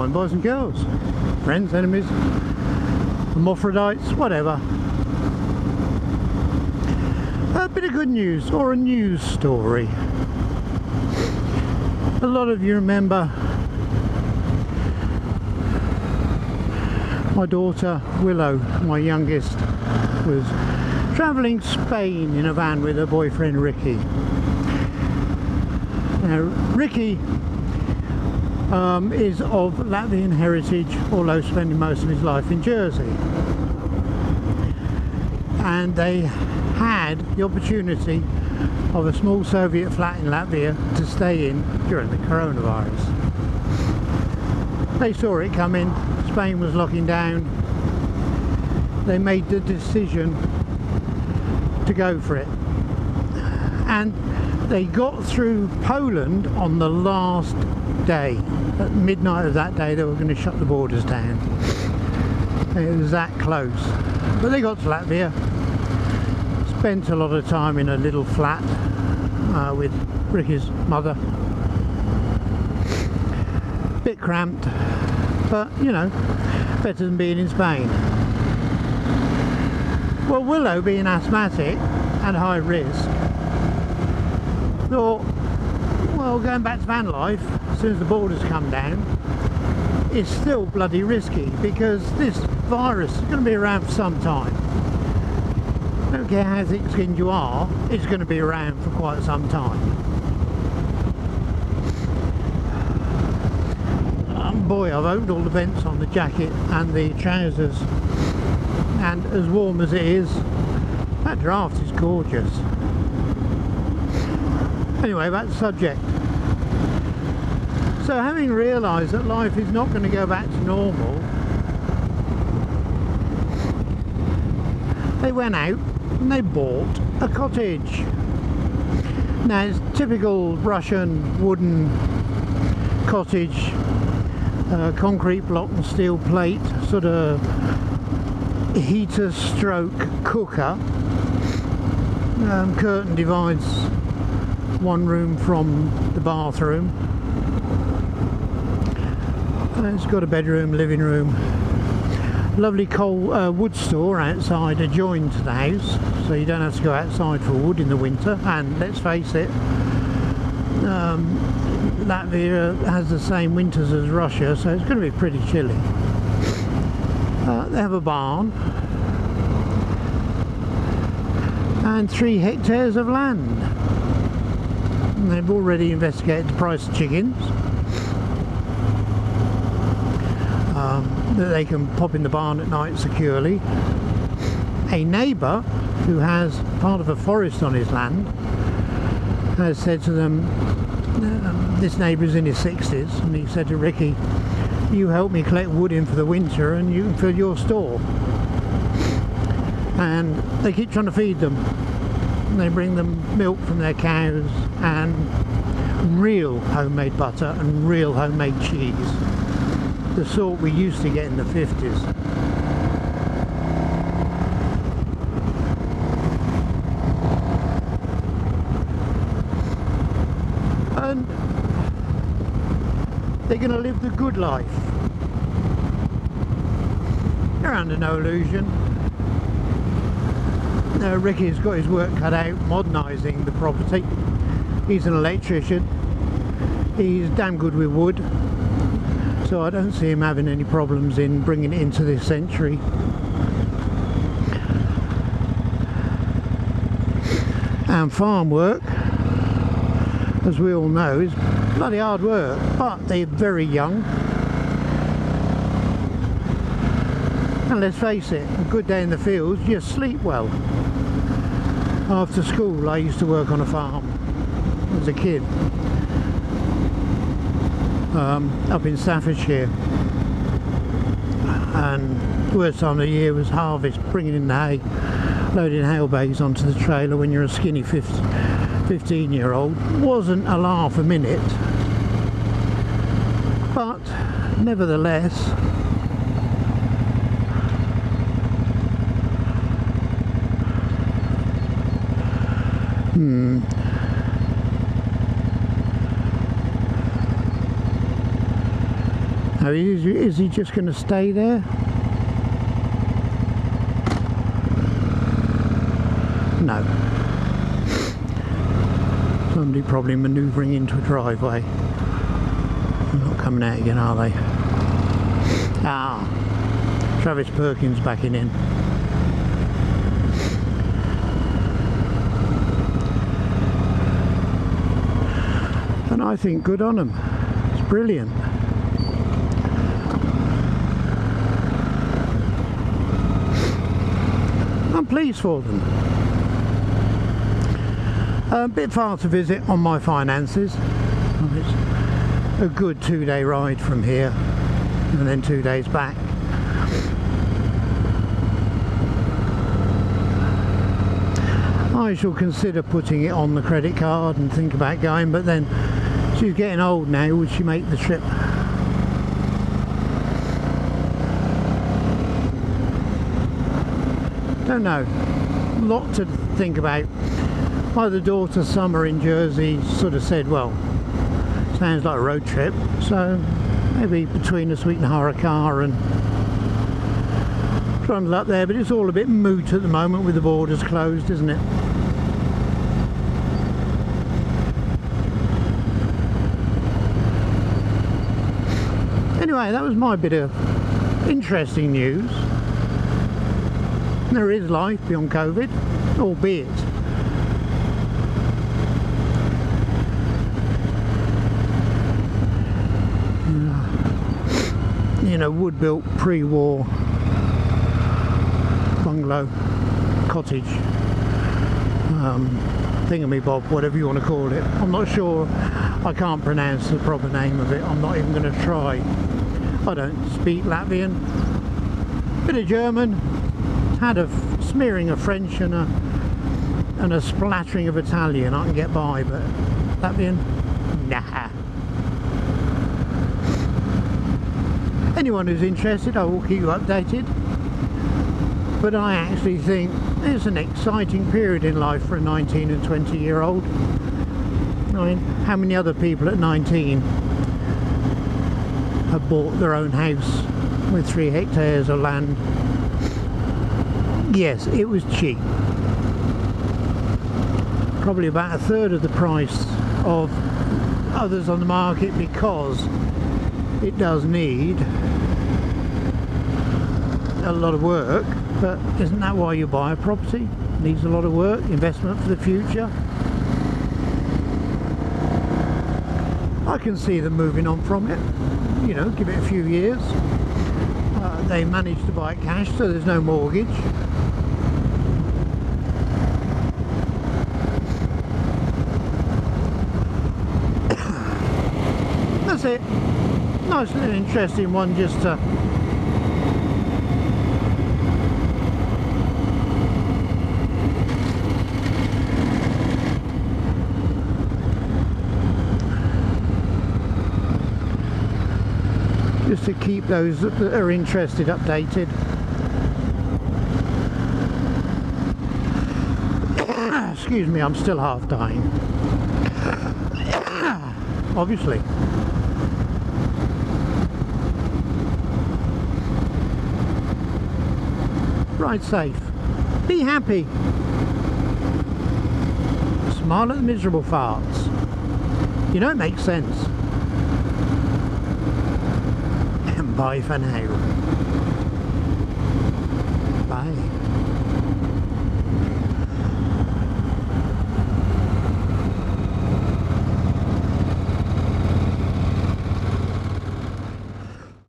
anyone, boys and girls, friends, enemies, hermaphrodites, whatever. A bit of good news, or a news story. A lot of you remember my daughter Willow, my youngest, was travelling Spain in a van with her boyfriend Ricky. Now Ricky is of Latvian heritage, although spending most of his life in Jersey, and they had the opportunity of a small Soviet flat in Latvia to stay in during the coronavirus. They saw it coming. Spain was locking down. They made the decision to go for it, and they got through Poland on the last day. At midnight of that day they were going to shut the borders down. It was that close. But they got to Latvia, spent a lot of time in a little flat with Ricky's mother. Bit cramped, but you know, better than being in Spain. Well, Willow, being asthmatic and high risk, thought, well, going back to van life as soon as the borders come down is still bloody risky, because this virus is going to be around for some time. I don't care how thick-skinned you are, it's going to be around for quite some time. Boy, I've opened all the vents on the jacket and the trousers, and as warm as it is, that draft is gorgeous. Anyway, back to the subject. So having realised that life is not going to go back to normal, they went out and they bought a cottage. Now it's typical Russian wooden cottage, concrete block and steel plate, sort of heater stroke cooker. Curtain divides one room from the bathroom. It's got a bedroom, living room, lovely coal wood store outside adjoined to the house, so you don't have to go outside for wood in the winter. And let's face it, Latvia has the same winters as Russia, so it's going to be pretty chilly. They have a barn and 3 hectares of land. And they've already investigated the price of chickens, that they can pop in the barn at night securely. A neighbour who has part of a forest on his land has said to them, this neighbour's in his 60s, and he said to Ricky, you help me collect wood in for the winter and you can fill your store. And they keep trying to feed them. They bring them milk from their cows and real homemade butter and real homemade cheese, the sort we used to get in the 50s. And they're going to live the good life. They're under no illusion. Ricky's got his work cut out modernising the property. He's an electrician. He's damn good with wood, so I don't see him having any problems in bringing it into this century. And farm work, as we all know, is bloody hard work, but they're very young. And let's face it, a good day in the fields, you sleep well. After school I used to work on a farm as a kid, up in Staffordshire, and the worst time of the year was harvest, bringing in the hay, loading hay bags onto the trailer when you're a skinny 15-year-old. Wasn't a laugh a minute, but nevertheless Now, is he just going to stay there? No. Somebody probably manoeuvring into a driveway. They're not coming out again, are they? Ah, Travis Perkins backing in. And I think good on them. It's brilliant. I'm pleased for them. A bit far to visit on my finances. It's a good 2-day ride from here and then 2 days back. I shall consider putting it on the credit card and think about going, but then she's getting old now. Would she make the trip? Don't know. Lot to think about. My other daughter, Summer in Jersey, sort of said, well, sounds like a road trip, so maybe between us we can hire a car and trundle up there, but it's all a bit moot at the moment with the borders closed, isn't it? Anyway, that was my bit of interesting news. There is life beyond COVID, albeit in a wood-built pre-war bungalow cottage thingamabob, whatever you want to call it. I'm not sure, I can't pronounce the proper name of it. I'm not even going to try. I don't speak Latvian, bit of German, had a smearing of French and a splattering of Italian. I can get by, but Latvian, nah. Anyone who's interested, I will keep you updated. But I actually think it's an exciting period in life for a 19 and 20 year old. I mean, how many other people at 19 have bought their own house with 3 hectares of land? Yes, it was cheap. Probably about 1/3 of the price of others on the market, because it does need a lot of work. But isn't that why you buy a property? It needs a lot of work, investment for the future. I can see them moving on from it, you know, give it a few years. They managed to buy it cash, so there's no mortgage. That's it. Nice and interesting one, just to keep those that are interested updated. Excuse me, I'm still half dying. Obviously. Ride safe. Be happy. Smile at the miserable farts. You know, it makes sense. Bye for now.